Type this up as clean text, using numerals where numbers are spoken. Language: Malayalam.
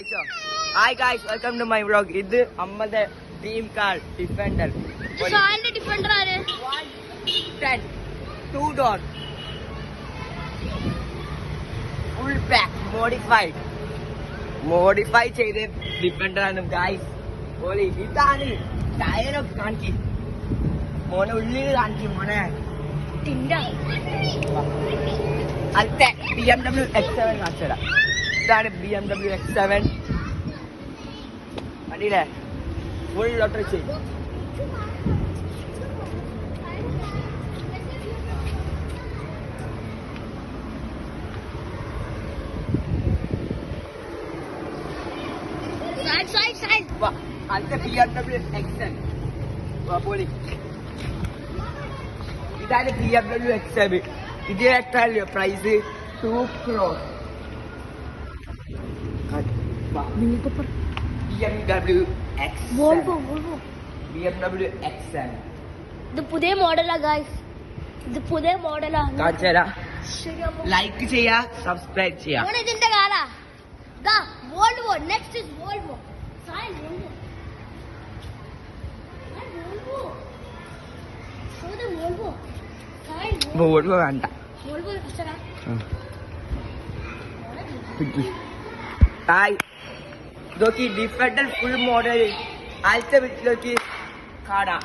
Hi guys, welcome to my vlog. This is our dream car, Defender. Defender 10, 2 door, full pack, modified. Modify ചെയ്ത Defender ആണ് guys. ഓളി ഇതാണ് ടയർ ഒക്കെ കാണിക്കും. മോനെ ഉള്ളിൽ കാണിക്കും മോനെ. അടുത്ത BMW X7 കാണിച്ചതാ. ഇതാണ് BMW X7. കണ്ടില്ലേ? ഫുൾ ലോട്ടറി ചെയ്യും. Side. അടുത്ത BMW X7. പോളി. ഇതാണ് BMW X7. ഇത് എത്രയല്ലോ price? 2 crore. BMW X7. Volvo. BMW X7. ഇത് പുതിയ മോഡലാ ഗായ്സ്. ഇത് പുതിയ മോഡലാ. കാണിച്ചുതരാം. ലൈക്ക് ചെയ്യാ, സബ്സ്ക്രൈബ് ചെയ്യാ. ഇതിന്റെ കാലാ. ദാ വോൾവോ. Next is Volvo. സൈൻ വോൾവോ. വോൾവോ. സൈൻ വോൾവോ വേണ്ട. വോൾവോ കഷ്ടടാ. ഹായ്, നോക്കി ഡിഫൻഡർ ഫുൾ മോഡൽ. ആദ്യത്തെ വീട്ടിലേക്ക് കാണാം.